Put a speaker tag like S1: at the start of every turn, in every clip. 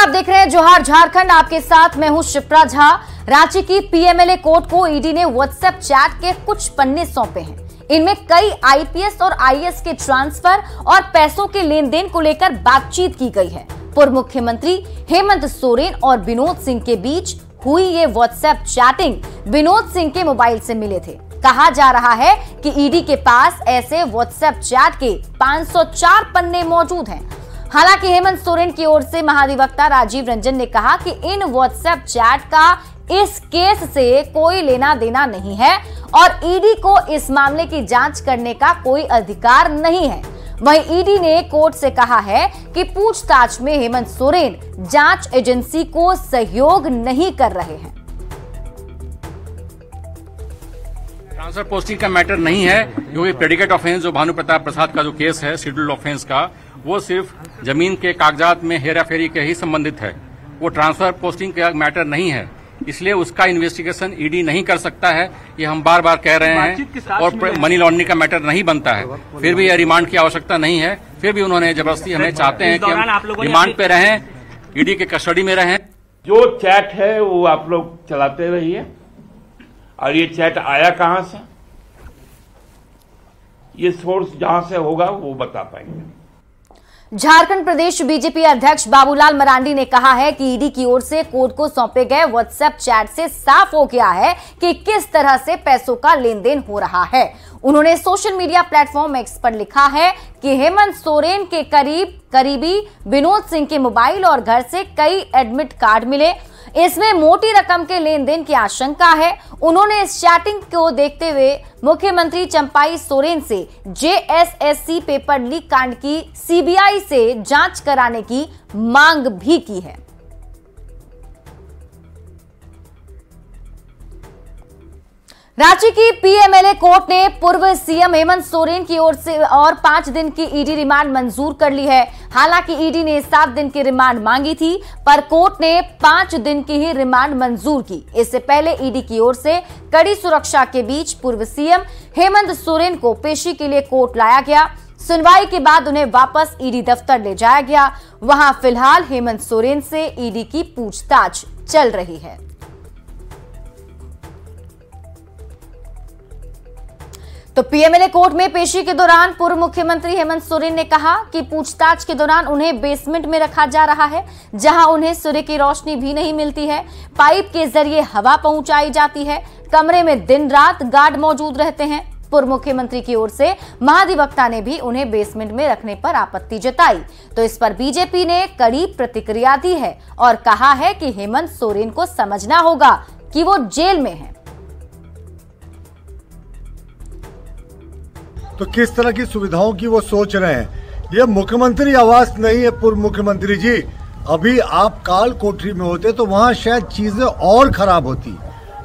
S1: आप देख रहे हैं जोहार झारखंड, आपके साथ मैं हूं शिप्रा झा। रांची की पीएमएलए कोर्ट को ईडी ने व्हाट्सएप चैट के कुछ पन्ने सौंपे हैं। इनमें कई आईपीएस और आईएएस के ट्रांसफर और पैसों के लेन देन को लेकर बातचीत की गई है। पूर्व मुख्यमंत्री हेमंत सोरेन और विनोद सिंह के बीच हुई ये व्हाट्सएप चैटिंग विनोद सिंह के मोबाइल से मिले थे। कहा जा रहा है कि ईडी के पास ऐसे व्हाट्सएप चैट के 504 पन्ने मौजूद हैं। हालांकि हेमंत सोरेन की ओर से महाधिवक्ता राजीव रंजन ने कहा कि इन व्हाट्सएप चैट का इस केस से कोई लेना देना नहीं है और ईडी को इस मामले की जांच करने का कोई अधिकार नहीं है। वहीं ईडी ने कोर्ट से कहा है कि पूछताछ में हेमंत सोरेन जांच एजेंसी को सहयोग नहीं कर रहे हैं।
S2: ट्रांसफर पोस्टिंग का मैटर नहीं है, क्योंकि प्रेडिकेट ऑफेंस जो भानु प्रताप प्रसाद का जो केस है शेड्यूल्ड ऑफेंस का, वो सिर्फ जमीन के कागजात में हेरा फेरी के ही संबंधित है। वो ट्रांसफर पोस्टिंग का मैटर नहीं है, इसलिए उसका इन्वेस्टिगेशन ईडी नहीं कर सकता है। ये हम बार बार कह रहे हैं और मनी लॉन्ड्रिंग का मैटर नहीं बनता है। फिर भी यह रिमांड की आवश्यकता नहीं है। फिर भी उन्होंने जबरदस्ती हमें चाहते हैं कि हम रिमांड पे रहें, ईडी के कस्टडी में रहें।
S3: जो चैट है वो आप लोग चलाते रहिए। और ये चैट आया कहां से, ये सोर्स जहां से होगा वो बता पाएंगे।
S1: झारखंड प्रदेश बीजेपी अध्यक्ष बाबूलाल मरांडी ने कहा है कि ईडी की ओर से कोर्ट को सौंपे गए व्हाट्सएप चैट से साफ हो गया है कि किस तरह से पैसों का लेन देन हो रहा है। उन्होंने सोशल मीडिया प्लेटफॉर्म एक्स पर लिखा है कि हेमंत सोरेन के करीबी विनोद सिंह के मोबाइल और घर से कई एडमिट कार्ड मिले। इसमें मोटी रकम के लेन देन की आशंका है। उन्होंने इस चैटिंग को देखते हुए मुख्यमंत्री चंपाई सोरेन से जेएसएससी पेपर लीक कांड की सीबीआई से जांच कराने की मांग भी की है। रांची की पीएमएलए कोर्ट ने पूर्व सीएम हेमंत सोरेन की ओर से और 5 दिन की ईडी रिमांड मंजूर कर ली है। हालांकि ईडी ने 7 दिन की रिमांड मांगी थी, पर कोर्ट ने 5 दिन की ही रिमांड मंजूर की। इससे पहले ईडी की ओर से कड़ी सुरक्षा के बीच पूर्व सीएम हेमंत सोरेन को पेशी के लिए कोर्ट लाया गया। सुनवाई के बाद उन्हें वापस ईडी दफ्तर ले जाया गया। वहां फिलहाल हेमंत सोरेन से ईडी की पूछताछ चल रही है। तो पीएमएलए कोर्ट में पेशी के दौरान पूर्व मुख्यमंत्री हेमंत सोरेन ने कहा कि पूछताछ के दौरान उन्हें बेसमेंट में रखा जा रहा है, जहां उन्हें सूर्य की रोशनी भी नहीं मिलती है। पाइप के जरिए हवा पहुंचाई जाती है। कमरे में दिन रात गार्ड मौजूद रहते हैं। पूर्व मुख्यमंत्री की ओर से महाधिवक्ता ने भी उन्हें बेसमेंट में रखने पर आपत्ति जताई। तो इस पर बीजेपी ने कड़ी प्रतिक्रिया दी है और कहा है कि हेमंत सोरेन को समझना होगा कि वो जेल में है।
S4: तो किस तरह की सुविधाओं की वो सोच रहे हैं। ये मुख्यमंत्री आवास नहीं है पूर्व मुख्यमंत्री जी। अभी आप काल कोठरी में होते तो वहां शायद चीजें और खराब होती।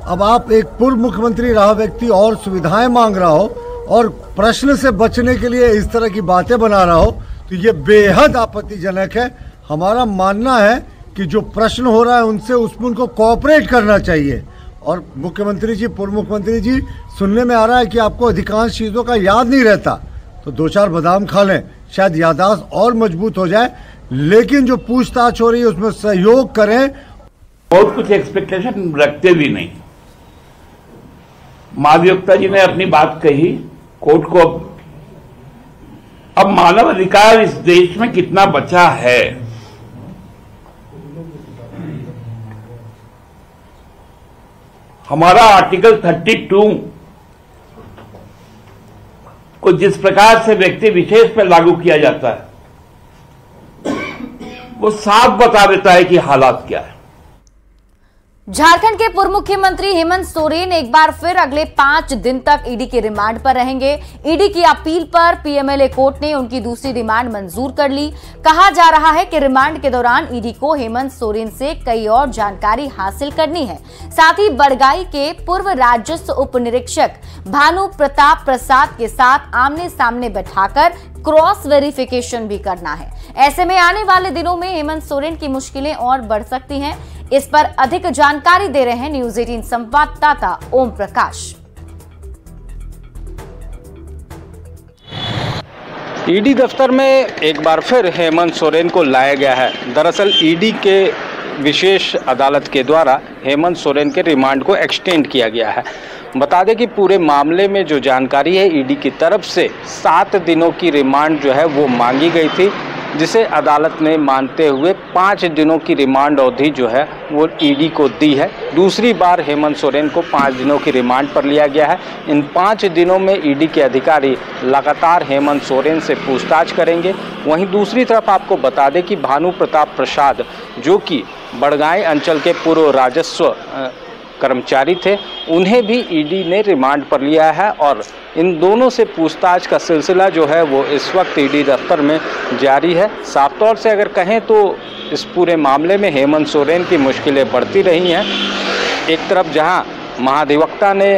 S4: अब आप एक पूर्व मुख्यमंत्री रहा व्यक्ति और सुविधाएं मांग रहा हो और प्रश्न से बचने के लिए इस तरह की बातें बना रहा हो, तो ये बेहद आपत्तिजनक है। हमारा मानना है कि जो प्रश्न हो रहा है उनसे उसमें उनको कोऑपरेट करना चाहिए। और मुख्यमंत्री जी, पूर्व मुख्यमंत्री जी, सुनने में आ रहा है कि आपको अधिकांश चीज़ों का याद नहीं रहता, तो 2-4 बादाम खा लें, शायद याददाश्त और मजबूत हो जाए। लेकिन जो पूछताछ हो रही है उसमें सहयोग करें।
S3: बहुत कुछ एक्सपेक्टेशन रखते भी नहीं। महाधिवक्ता जी ने अपनी बात कही कोर्ट को। अब मानव अधिकार इस देश में कितना बचा है, हमारा आर्टिकल 32 को जिस प्रकार से व्यक्ति विशेष पर लागू किया जाता है, वो साफ बता देता है कि हालात क्या है।
S1: झारखंड के पूर्व मुख्यमंत्री हेमंत सोरेन एक बार फिर अगले 5 दिन तक ईडी के रिमांड पर रहेंगे। ईडी की अपील पर पीएमएलए कोर्ट ने उनकी दूसरी रिमांड मंजूर कर ली। कहा जा रहा है कि रिमांड के दौरान ईडी को हेमंत सोरेन से कई और जानकारी हासिल करनी है। साथ ही बड़गाई के पूर्व राजस्व उप निरीक्षक भानु प्रताप प्रसाद के साथ आमने सामने बैठाकर क्रॉस वेरिफिकेशन भी करना है। ऐसे में आने वाले दिनों में हेमंत सोरेन की मुश्किलें और बढ़ सकती हैं। इस पर अधिक जानकारी दे रहे हैं न्यूज 18 संवाददाता ओम प्रकाश।
S5: ईडी दफ्तर में एक बार फिर हेमंत सोरेन को लाया गया है। दरअसल ईडी के विशेष अदालत के द्वारा हेमंत सोरेन के रिमांड को एक्सटेंड किया गया है। बता दें कि पूरे मामले में जो जानकारी है, ईडी की तरफ से 7 दिनों की रिमांड जो है वो मांगी गई थी, जिसे अदालत ने मानते हुए 5 दिनों की रिमांड अवधि जो है वो ईडी को दी है। दूसरी बार हेमंत सोरेन को 5 दिनों की रिमांड पर लिया गया है। इन 5 दिनों में ईडी के अधिकारी लगातार हेमंत सोरेन से पूछताछ करेंगे। वहीं दूसरी तरफ आपको बता दें कि भानु प्रताप प्रसाद, जो कि बड़गांव अंचल के पूर्व राजस्व कर्मचारी थे, उन्हें भी ईडी ने रिमांड पर लिया है और इन दोनों से पूछताछ का सिलसिला जो है वो इस वक्त ईडी दफ्तर में जारी है। साफ तौर से अगर कहें तो इस पूरे मामले में हेमंत सोरेन की मुश्किलें बढ़ती रही हैं। एक तरफ जहां महाधिवक्ता ने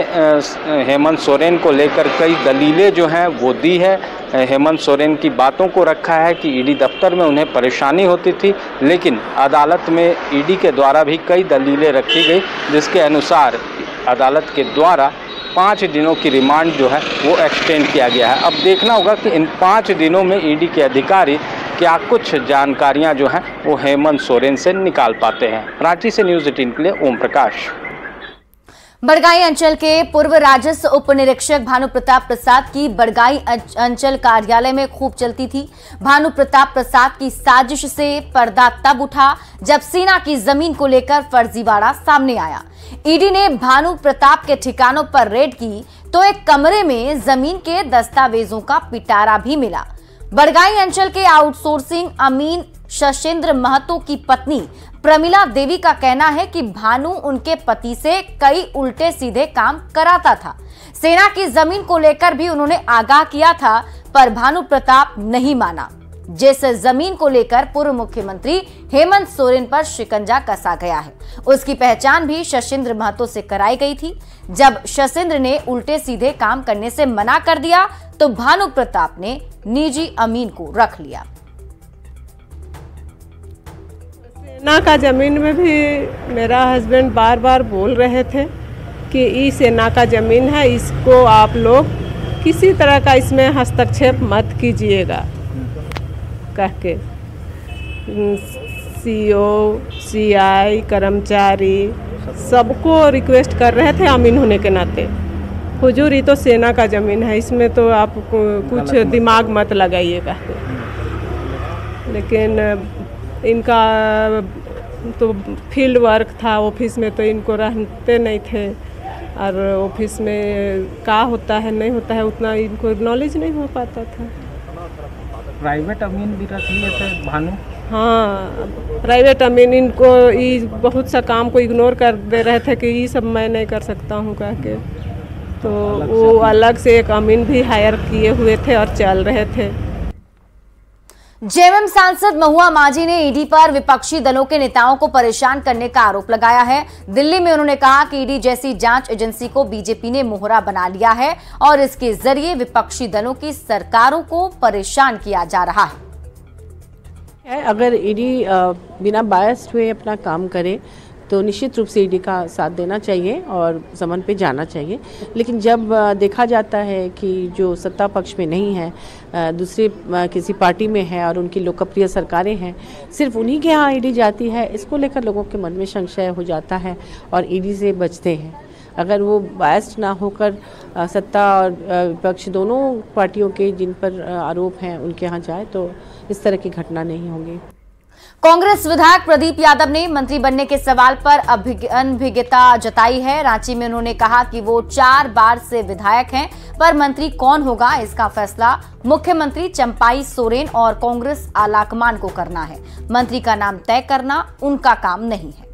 S5: हेमंत सोरेन को लेकर कई दलीलें जो हैं वो दी है, हेमंत सोरेन की बातों को रखा है कि ईडी दफ्तर में उन्हें परेशानी होती थी, लेकिन अदालत में ईडी के द्वारा भी कई दलीलें रखी गई, जिसके अनुसार अदालत के द्वारा 5 दिनों की रिमांड जो है वो एक्सटेंड किया गया है। अब देखना होगा कि इन 5 दिनों में ईडी के अधिकारी क्या कुछ जानकारियां जो हैं वो हेमंत सोरेन से निकाल पाते हैं। रांची से न्यूज़ 18 के लिए ओम प्रकाश।
S1: बड़गाई अंचल के पूर्व राजस्व उप निरीक्षक भानु प्रताप प्रसाद की बड़गाई अंचल कार्यालय में खूब चलती थी। भानु प्रताप प्रसाद की साजिश से पर्दा तब उठा जब सेना की जमीन को लेकर फर्जीवाड़ा सामने आया। ईडी ने भानु प्रताप के ठिकानों पर रेड की तो एक कमरे में जमीन के दस्तावेजों का पिटारा भी मिला। बड़गाई अंचल के आउटसोर्सिंग अमीन शशेंद्र महतो की पत्नी प्रमिला देवी का कहना है कि भानु उनके पति से कई उल्टे सीधे काम कराता था। सेना की जमीन को लेकर भी उन्होंने आगाह किया था, पर भानु प्रताप नहीं माना, जिस जमीन को लेकर पूर्व मुख्यमंत्री हेमंत सोरेन पर शिकंजा कसा गया है। उसकी पहचान भी शशेंद्र महतो से कराई गई थी। जब शशेंद्र ने उल्टे सीधे काम करने से मना कर दिया तो भानु प्रताप ने निजी अमीन को रख लिया।
S6: सेना का जमीन में भी मेरा हस्बैंड बार बार बोल रहे थे कि ये सेना का जमीन है, इसको आप लोग किसी तरह का इसमें हस्तक्षेप मत कीजिएगा कह के। सीओ, सीआई, कर्मचारी सबको रिक्वेस्ट कर रहे थे अमीन होने के नाते। हुजूर, ये तो सेना का ज़मीन है, इसमें तो आप कुछ दिमाग मत लगाइएगा। लेकिन इनका तो फील्ड वर्क था, ऑफिस में तो इनको रहते नहीं थे और ऑफिस में क्या होता है नहीं होता है उतना इनको नॉलेज नहीं हो पाता था।
S7: प्राइवेट अमीन भी रख लिए थे भानु?
S6: हाँ, प्राइवेट अमीन इनको ये बहुत सा काम को इग्नोर कर दे रहे थे कि ये सब मैं नहीं कर सकता हूँ कह के, तो वो अलग से एक अमीन भी हायर किए हुए थे और चल रहे थे।
S1: जेएमएम सांसद महुआ माझी ने ईडी पर विपक्षी दलों के नेताओं को परेशान करने का आरोप लगाया है। दिल्ली में उन्होंने कहा कि ईडी जैसी जांच एजेंसी को बीजेपी ने मोहरा बना लिया है और इसके जरिए विपक्षी दलों की सरकारों को परेशान किया जा रहा है।
S8: अगर ईडी बिना बायस्ड हुए अपना काम करे तो निश्चित रूप से ईडी का साथ देना चाहिए और समन पे जाना चाहिए। लेकिन जब देखा जाता है कि जो सत्ता पक्ष में नहीं है, दूसरे किसी पार्टी में है और उनकी लोकप्रिय सरकारें हैं, सिर्फ उन्हीं के यहाँ ईडी जाती है, इसको लेकर लोगों के मन में संशय हो जाता है और ईडी से बचते हैं। अगर वो बायस्ड ना होकर सत्ता और विपक्ष दोनों पार्टियों के जिन पर आरोप हैं उनके यहाँ जाए तो इस तरह की घटना नहीं होगी।
S1: कांग्रेस विधायक प्रदीप यादव ने मंत्री बनने के सवाल पर अनभिज्ञता जताई है। रांची में उन्होंने कहा कि वो 4 बार से विधायक हैं, पर मंत्री कौन होगा इसका फैसला मुख्यमंत्री चंपाई सोरेन और कांग्रेस आलाकमान को करना है। मंत्री का नाम तय करना उनका काम नहीं है।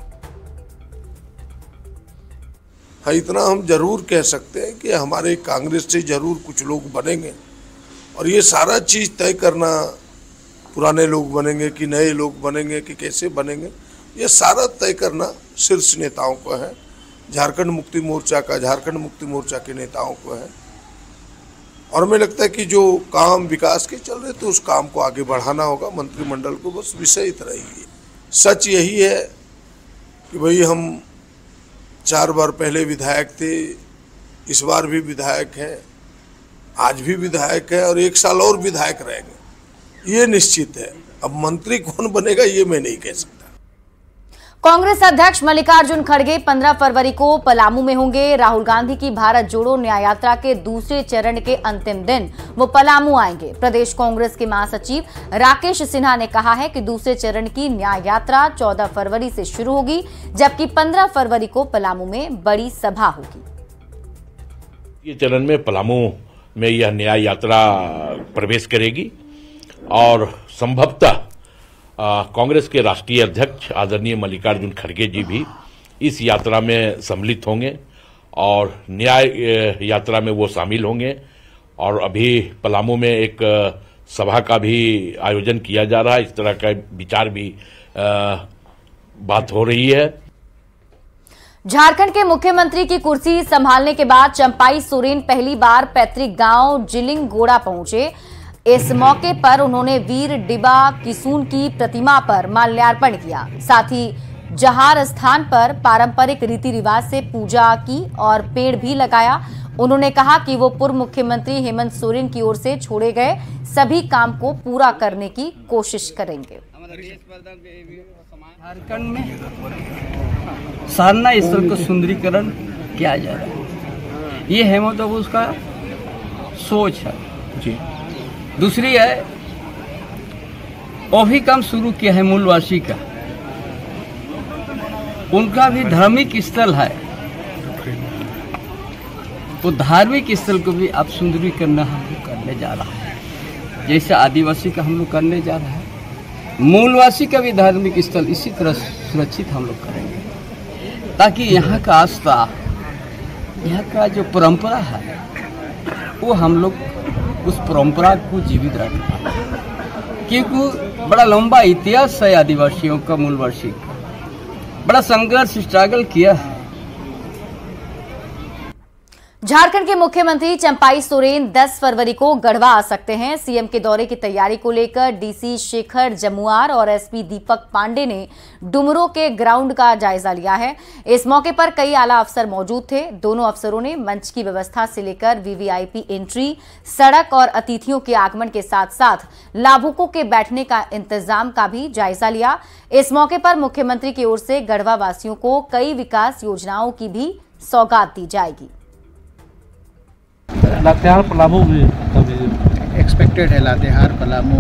S9: हाँ, इतना हम जरूर कह सकते हैं कि हमारे कांग्रेस से जरूर कुछ लोग बनेंगे और ये सारा चीज तय करना, पुराने लोग बनेंगे कि नए लोग बनेंगे कि कैसे बनेंगे, ये सारा तय करना शीर्ष नेताओं को है। झारखंड मुक्ति मोर्चा का, झारखंड मुक्ति मोर्चा के नेताओं को है। और हमें लगता है कि जो काम विकास के चल रहे तो उस काम को आगे बढ़ाना होगा मंत्रिमंडल को, बस विषय इतना ही है। सच यही है कि भाई हम 4 बार पहले विधायक थे, इस बार भी विधायक हैं आज भी विधायक है और 1 साल और विधायक रहेंगे, ये निश्चित है। अब मंत्री कौन बनेगा ये मैं नहीं कह सकता।
S1: कांग्रेस अध्यक्ष मल्लिकार्जुन खड़गे 15 फरवरी को पलामू में होंगे। राहुल गांधी की भारत जोड़ो न्याय यात्रा के दूसरे चरण के अंतिम दिन वो पलामू आएंगे। प्रदेश कांग्रेस के महासचिव राकेश सिन्हा ने कहा है कि दूसरे चरण की न्याय यात्रा 14 फरवरी से शुरू होगी, जबकि 15 फरवरी को पलामू में बड़ी सभा होगी।
S10: ये चरण में पलामू में यह न्याय यात्रा प्रवेश करेगी और संभवतः कांग्रेस के राष्ट्रीय अध्यक्ष आदरणीय मल्लिकार्जुन खड़गे जी भी इस यात्रा में सम्मिलित होंगे और न्याय यात्रा में वो शामिल होंगे। और अभी पलामू में एक सभा का भी आयोजन किया जा रहा है, इस तरह का विचार भी बात हो रही है।
S1: झारखंड के मुख्यमंत्री की कुर्सी संभालने के बाद चंपाई सोरेन पहली बार पैतृक गांव जिलिंग गोड़ा पहुंचे। इस मौके पर उन्होंने वीर डिबा किसून की प्रतिमा पर माल्यार्पण किया, साथ ही जहार स्थान पर पारंपरिक रीति रिवाज से पूजा की और पेड़ भी लगाया। उन्होंने कहा कि वो पूर्व मुख्यमंत्री हेमंत सोरेन की ओर से छोड़े गए सभी काम को पूरा करने की कोशिश करेंगे।
S7: झारखंड में सारना स्थल को सुंदरीकरण किया जा रहा है, ये हेमंत बाबू का सोच है जी। दूसरी है, वो भी काम शुरू किया है मूलवासी का, उनका भी धार्मिक स्थल है, वो धार्मिक स्थल को भी आप सुंदरीकरण हम लोग करने जा रहा है। जैसे आदिवासी का हम लोग करने जा रहा है, मूलवासी का भी धार्मिक स्थल इसी तरह सुरक्षित हम लोग करेंगे, ताकि यहाँ का आस्था, यहाँ का जो परंपरा है वो हम लोग उस परंपरा को जीवित रखना, क्योंकि बड़ा लंबा इतिहास है आदिवासियों का, मूलवासी का बड़ा संघर्ष स्ट्रगल किया है।
S1: झारखंड के मुख्यमंत्री चंपाई सोरेन 10 फरवरी को गढ़वा आ सकते हैं। सीएम के दौरे की तैयारी को लेकर डीसी शेखर जमुआर और एसपी दीपक पांडे ने डुमरो के ग्राउंड का जायजा लिया है। इस मौके पर कई आला अफसर मौजूद थे। दोनों अफसरों ने मंच की व्यवस्था से लेकर वीवीआईपी एंट्री, सड़क और अतिथियों के आगमन के साथ साथ लाभुकों के बैठने का इंतजाम का भी जायजा लिया। इस मौके पर मुख्यमंत्री की ओर से गढ़वा वासियों को कई विकास योजनाओं की भी सौगात दी जाएगी।
S7: लातेहार पलामू में एक्सपेक्टेड है, लातेहार पलामू